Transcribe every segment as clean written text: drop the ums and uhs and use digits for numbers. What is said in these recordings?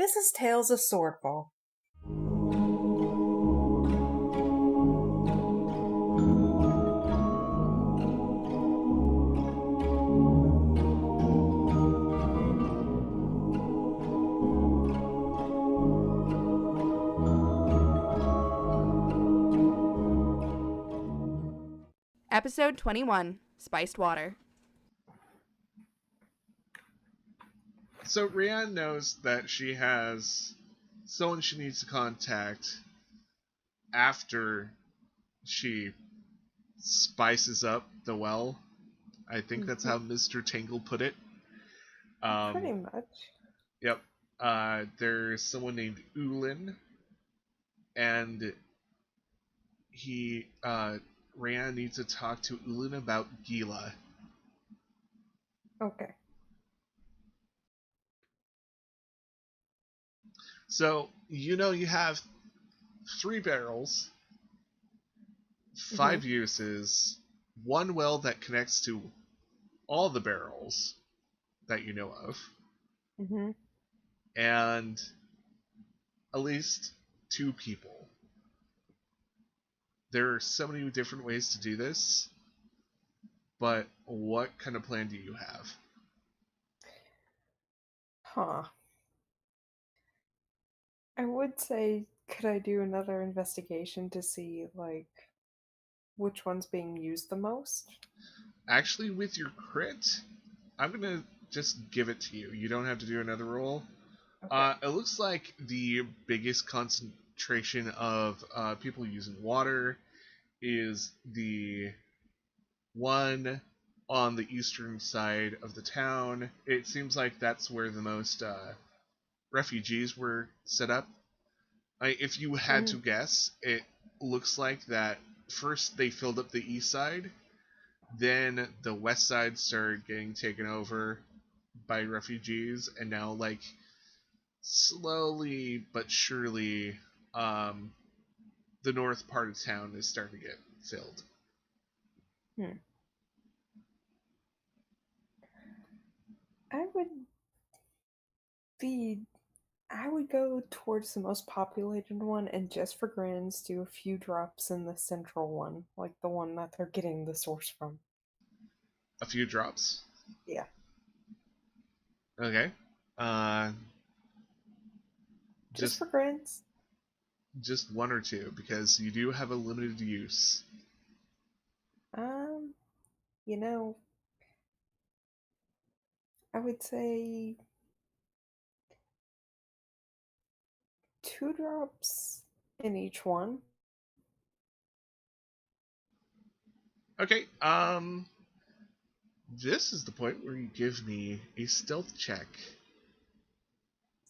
This is Tales of Swordfall. Episode 21, Spiced Water. So Rianne knows that she has someone she needs to contact after she spices up the well. I think that's how Mr. Tangle put it. Pretty much. Yep. There's someone named Ulin, and Rianne needs to talk to Ulin about Gila. Okay. So, you have 3 barrels, 5 uses, 1 well that connects to all the barrels that you know of, and at least 2 people. There are so many different ways to do this, but what kind of plan do you have? I would say, could I do another investigation to see, which one's being used the most? Actually, with your crit, I'm going to just give it to you. You don't have to do another roll. Okay. It looks like the biggest concentration of people using water is the one on the eastern side of the town. It seems like that's where the most refugees were set up. If you had to guess, it looks like that first they filled up the east side, then the west side started getting taken over by refugees, and now, slowly but surely, the north part of town is starting to get filled. I would go towards the most populated one and just for grins do a few drops in the central one, like the one that they're getting the source from. A few drops? Yeah. Okay. Just for grins. Just 1 or 2, because you do have a limited use. I would say 2 drops in each one. Okay, this is the point where you give me a stealth check.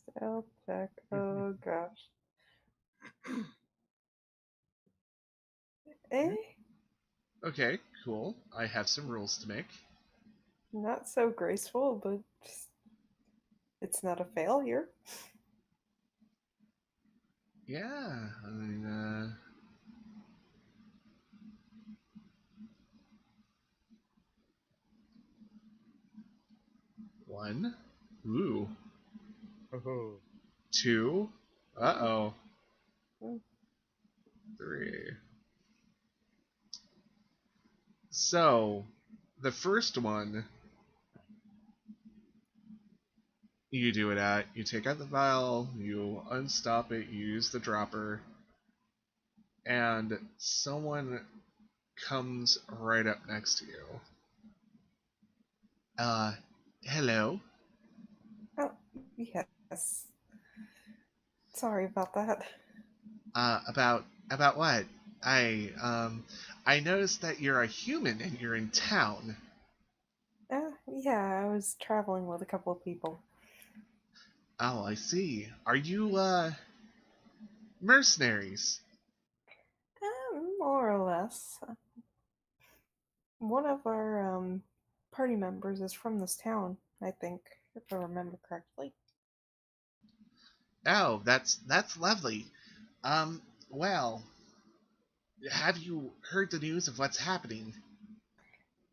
Stealth check, oh gosh. Okay, cool. I have some rules to make. Not so graceful, but it's not a failure. Yeah, I mean, 1. Ooh. 2. Uh-oh. 3. So, the first one you do it at, you take out the vial, you unstop it, you use the dropper, and someone comes right up next to you. Hello? Oh, yes. Sorry about that. About what? I noticed that you're a human and you're in town. Yeah, I was traveling with a couple of people. Oh, I see. Are you, mercenaries? More or less. One of our, party members is from this town, I think, if I remember correctly. Oh, that's lovely. Well, have you heard the news of what's happening?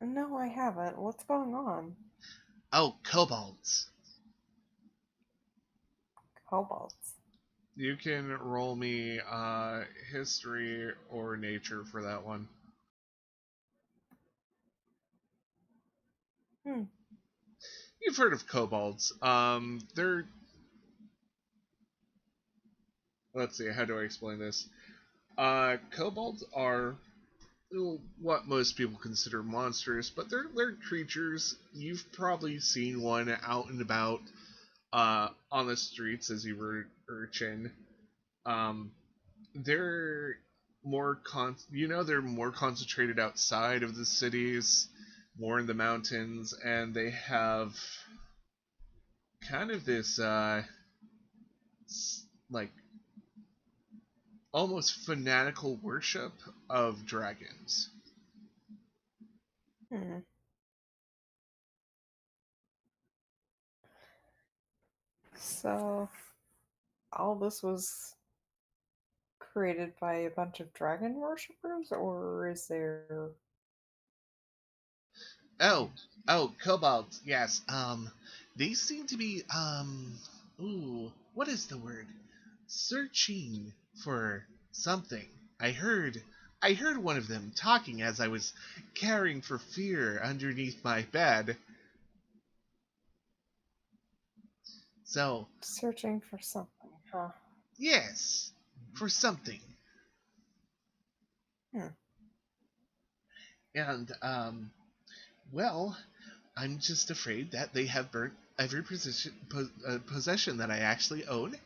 No, I haven't. What's going on? Oh, kobolds. Kobolds. You can roll me history or nature for that one. Hmm. You've heard of kobolds. They're, let's see, how do I explain this? Kobolds are what most people consider monstrous, but they're creatures. You've probably seen one out and about on the streets as you were urchin. Um, they're they're more concentrated outside of the cities, more in the mountains, and they have kind of this like almost fanatical worship of dragons. Hmm. So all this was created by a bunch of dragon worshippers, or is there? Oh, oh, kobolds. Yes. They seem to be what is the word? Searching for something. I heard one of them talking as I was caring for fear underneath my bed. So, Searching for something, huh? yes, for something. Hmm. And well, I'm just afraid that they have burnt every possession that I actually own,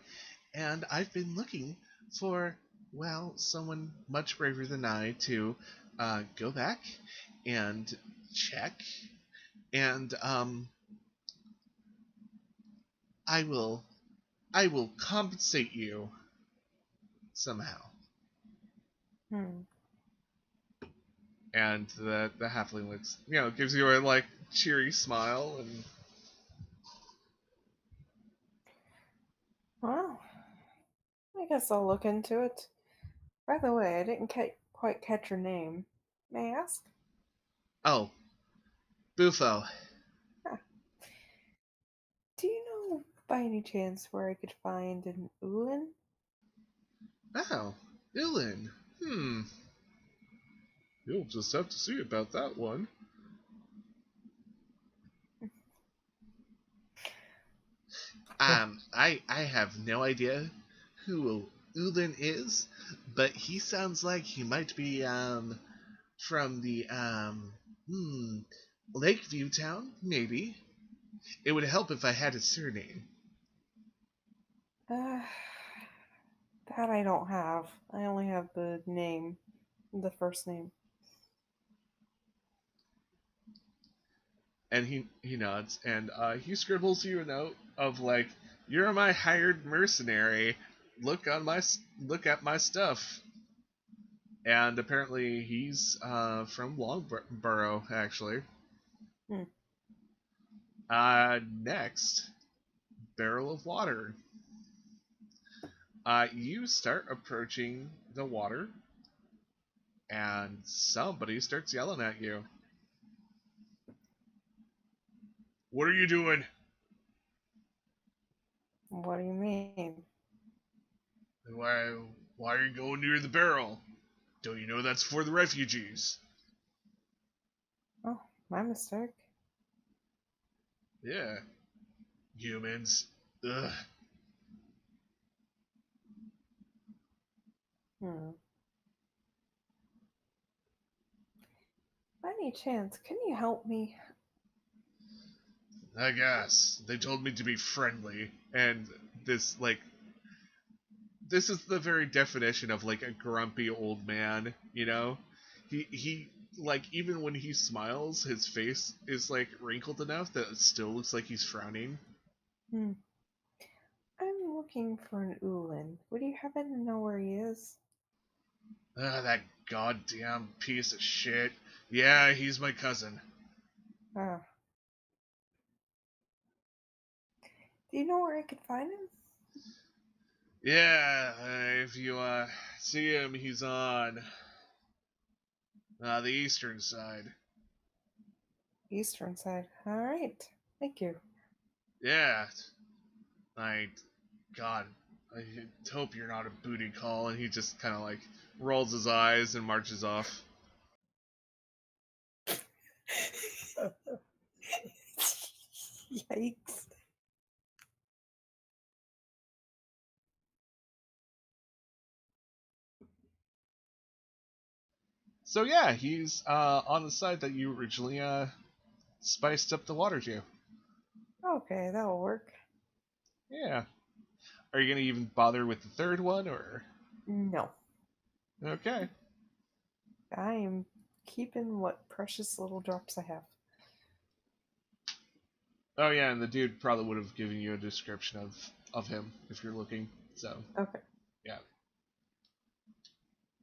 and I've been looking for, well, someone much braver than I to go back and check, and I will, I will compensate you somehow. Hmm. And the halfling looks, gives you a cheery smile, and Well, I guess I'll look into it. By the way, I didn't quite catch your name. May I ask? oh, Bufo. Huh. Do you know by any chance where I could find an Ulin? Oh, Ilan. You'll just have to see about that one. I have no idea who Ulin is, but he sounds like he might be from the Lakeview town, maybe. It would help if I had his surname. Uh, that I don't have. I only have the name, the first name. And he nods, and he scribbles you a note of "You're my hired mercenary. Look at my stuff." And apparently he's from Longborough, actually. Hmm. Next, barrel of water. You start approaching the water, and somebody starts yelling at you. What are you doing? What do you mean? Why, why are you going near the barrel? Don't you know that's for the refugees? Oh, my mistake. Yeah, humans. Ugh. Hmm. By any chance, can you help me? I guess they told me to be friendly, and this this is the very definition of a grumpy old man. He even when he smiles, his face is wrinkled enough that it still looks like he's frowning. Hmm. I'm looking for an Ulin. Would you happen to know where he is? That goddamn piece of shit. Yeah, he's my cousin. Ah. Do you know where I could find him? Yeah, if you see him, he's on the eastern side. Eastern side. Alright. Thank you. Yeah, I God, I hope you're not a booty call. And he just kind of like rolls his eyes and marches off. Yikes. So yeah, he's on the side that you originally spiced up the water to. Okay, that'll work. Yeah. Are you gonna even bother with the third one, or? No. Okay. I am keeping what precious little drops I have. Oh yeah, and the dude probably would have given you a description of him if you're looking. So Okay. yeah.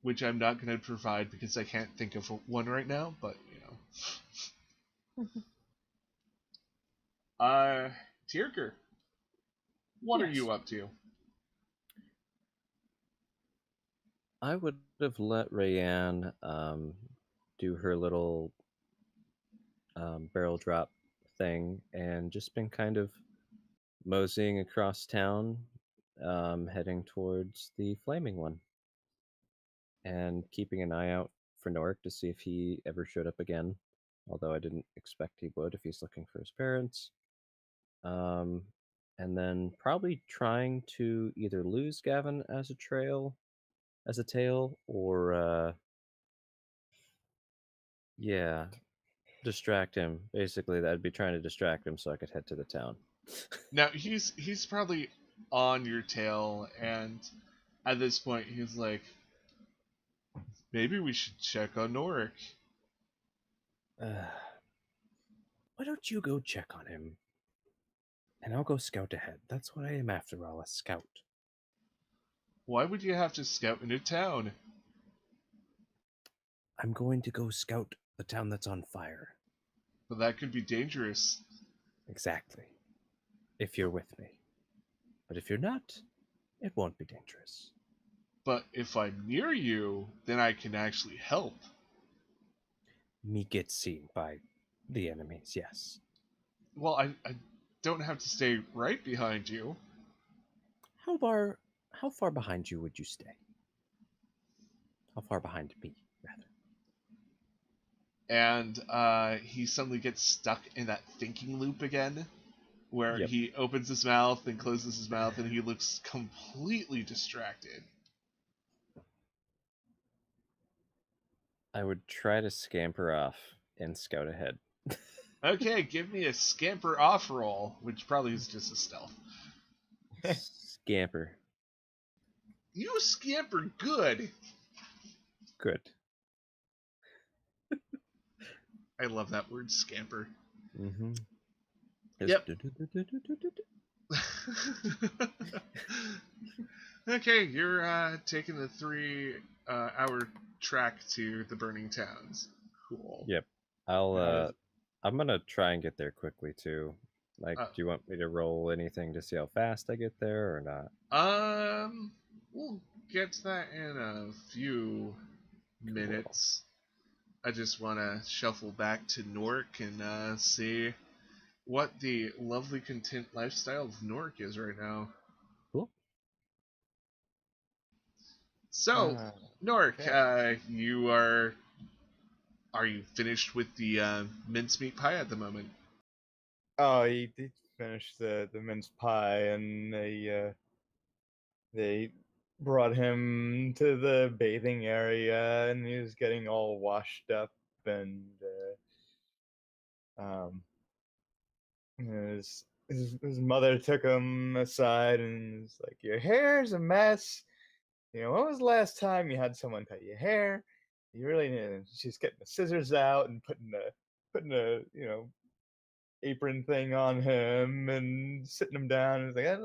Which I'm not gonna provide because I can't think of one right now, but you know. Tierker, what are Yes. you up to? I would have let Rayanne do her little barrel drop thing and just been kind of moseying across town, heading towards the flaming one, and keeping an eye out for Norik to see if he ever showed up again. Although I didn't expect he would if he's looking for his parents. Um, and then probably trying to either lose Gavin as a tail, or yeah, distract him. Basically, that'd be trying to distract him so I could head to the town. Now he's probably on your tail, and at this point he's like, maybe we should check on Norik. Why don't you go check on him? And I'll go scout ahead. That's what I am after all, a scout. Why would you have to scout into town? I'm going to go scout the town that's on fire. But that could be dangerous. Exactly. If you're with me. But if you're not, it won't be dangerous. But if I'm near you, then I can actually help. Me get seen by the enemies, yes. Well, I don't have to stay right behind you. How far behind you would you stay? How far behind me, rather? And he suddenly gets stuck in that thinking loop again, where Yep. he opens his mouth and closes his mouth, and he looks completely distracted. I would try to scamper off and scout ahead. Okay, give me a scamper off roll, which probably is just a stealth. Scamper. You scamper good. Good. I love that word, scamper. Mm-hmm. Yep. Okay, you're taking the 3-hour track to the burning towns. Cool. Yep. I'm gonna try and get there quickly too. Like, do you want me to roll anything to see how fast I get there or not? We'll get to that in a few minutes. I just want to shuffle back to Nork and see what the lovely content lifestyle of Nork is right now. Cool. So, Nork, okay. are you finished with the mincemeat pie at the moment? Oh, he finished the mince pie, and they brought him to the bathing area, and he was getting all washed up, and his mother took him aside and was like, "Your hair's a mess. You know, when was the last time you had someone cut your hair? You really need." And she's getting the scissors out and putting a apron thing on him and sitting him down, and it's like,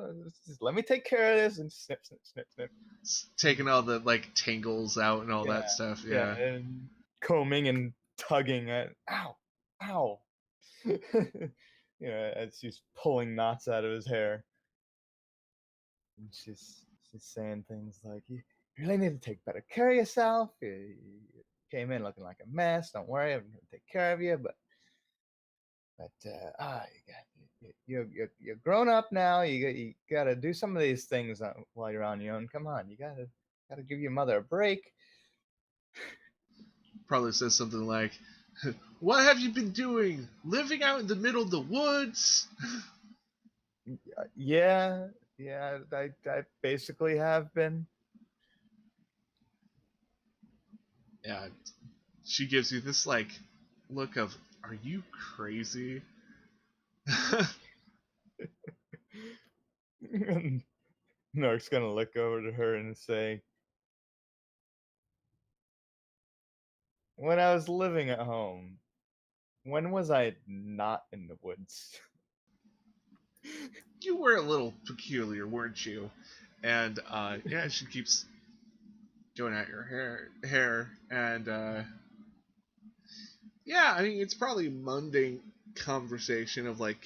just let me take care of this, and snip, snip, snip, snip. Taking all the like tangles out and all that stuff. Yeah. And combing and tugging at, ow, ow. As she's pulling knots out of his hair. And she's saying things like, you really need to take better care of yourself. You came in looking like a mess. Don't worry, I'm going to take care of you. But you're grown up now. You gotta do some of these things while you're on your own. Come on, you gotta give your mother a break. Probably says something like, "What have you been doing? Living out in the middle of the woods?" Yeah, I basically have been. Yeah, she gives you this like look of, "Are you crazy?" Nark's gonna look over to her and say, "When I was living at home, when was I not in the woods?" You were a little peculiar, weren't you? And yeah, she keeps going at your hair, and yeah, I mean it's probably mundane conversation of like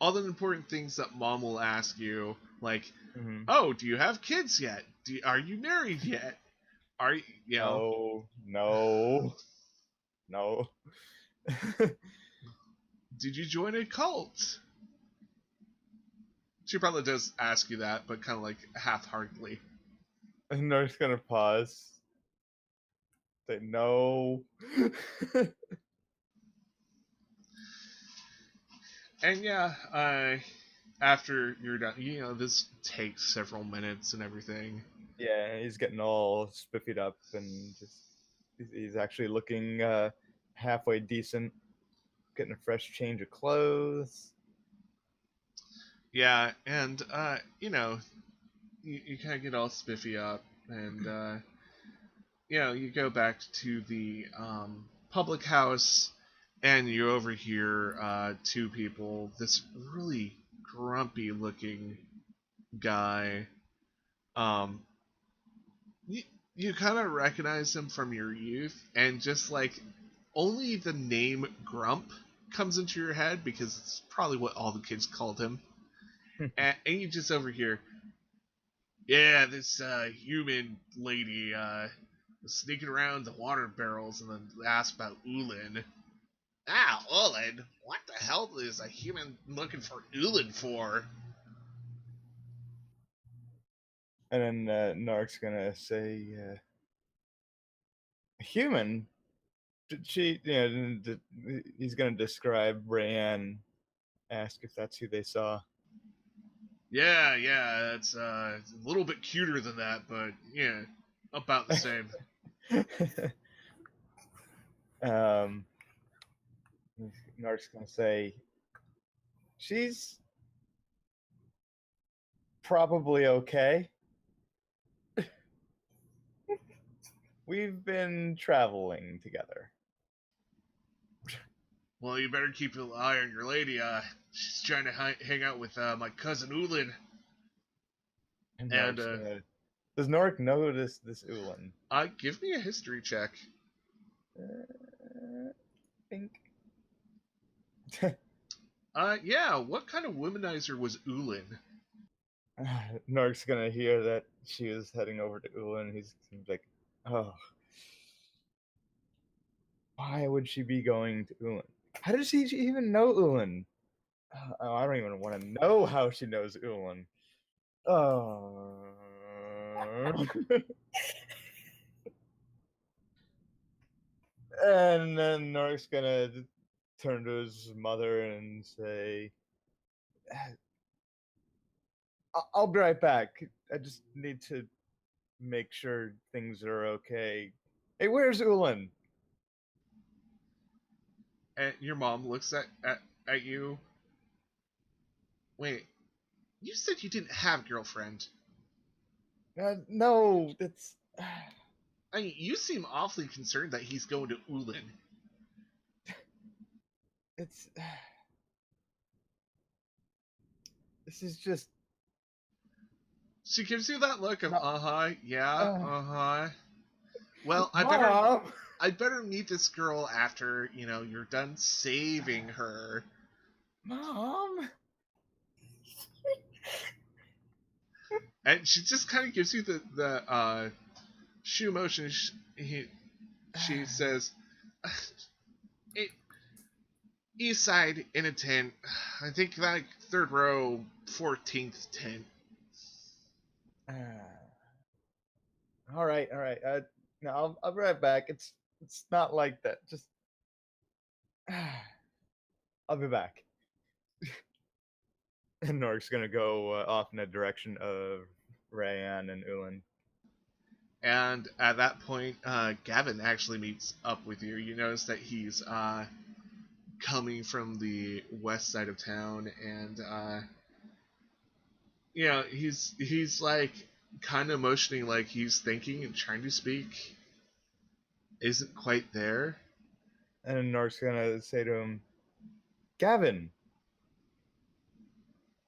all the important things that mom will ask you, like, Mhm. oh, do you have kids yet? Are you married yet? Are you, you know, No. did you join a cult? She probably does ask you that, but kind of like half-heartedly. And Nark's gonna pause. Say no. And yeah, after you're done, you know, this takes several minutes and everything. Yeah, he's getting all spiffied up and just he's actually looking halfway decent, getting a fresh change of clothes. Yeah, and you know, you kind of get all spiffy up, and you know, you go back to the public house, and you overhear two people. This really grumpy-looking guy. Um, you, you kind of recognize him from your youth, and just like only the name Grump comes into your head because it's probably what all the kids called him. And you just overhear, yeah, this human lady was sneaking around the water barrels and then asked about Ulin. Ah, Ulin? What the hell is a human looking for Ulin for? And then Nark's gonna say, "A human? Did she?" You know, he's gonna describe Rayanne. Ask if that's who they saw. Yeah, that's a little bit cuter than that, but yeah, about the same. um, Nark's gonna say, "She's probably okay. We've been traveling together." Well, you better keep an eye on your lady. She's trying to hang out with my cousin Ulin. And And Nark's gonna. Does Nark notice this Ulan? give me a history check. Think. Yeah, what kind of womanizer was Ulin? Nark's gonna hear that she is heading over to Ulan. He's like, "Oh, why would she be going to Ulan? How does she even know Ulan? Oh, I don't even want to know how she knows Ulan." Oh. And then Nark's gonna turn to his mother and say, I'll be right back. I just need to make sure things are okay. Hey, where's Ulan?" And your mom looks at you. Wait, you said you didn't have a girlfriend. No, it's I mean, you seem awfully concerned that he's going to Ulin. it's this is just She gives you that look of, yeah, uh, Well, Mom. I'd better meet this girl after, you know, you're done saving her. Mom. And she just kind of gives you the shoe motion. She says, it, east side in a tent. I think like third row, 14th tent. All right, all right. No, I'll be right back. It's not like that. Just I'll be back. And Nork's gonna go off in the direction of Rayan and Ulan. And at that point, Gavin actually meets up with you. You notice that he's coming from the west side of town, and he's like kind of motioning like he's thinking and trying to speak. Isn't quite there. And Nork's gonna say to him, Gavin.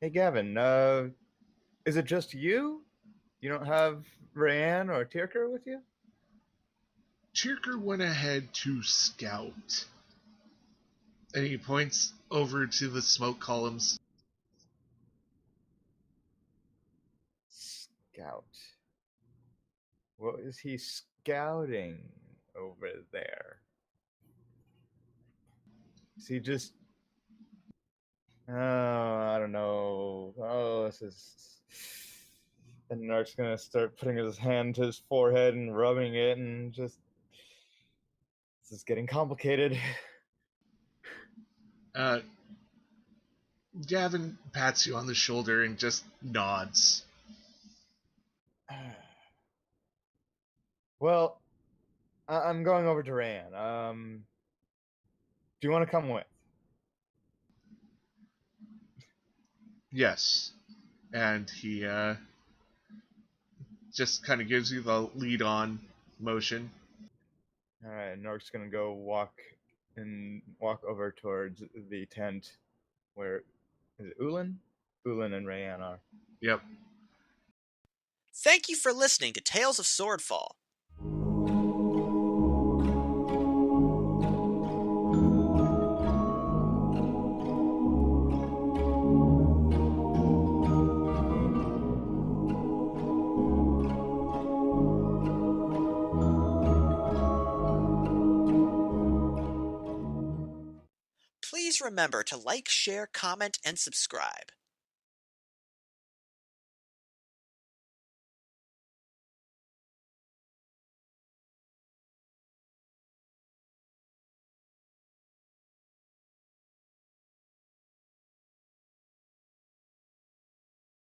Hey Gavin, is it just you? You don't have Rayan or Tirker with you? Chirker went ahead to scout. And he points over to the smoke columns. Scout. What is he scouting over there? Is he just... Oh, I don't know. Oh, this is... And Nark's gonna start putting his hand to his forehead and rubbing it and just... This is getting complicated. Gavin pats you on the shoulder and just nods. Well, I'm going over to Rayan. Do you want to come with? Yes. And he just kind of gives you the lead on motion. All right, Nork's gonna go walk over towards the tent where is it Ulan? Ulan and Rayan are. Yep. Thank you for listening to Tales of Swordfall. Please remember to like, share, comment, and subscribe.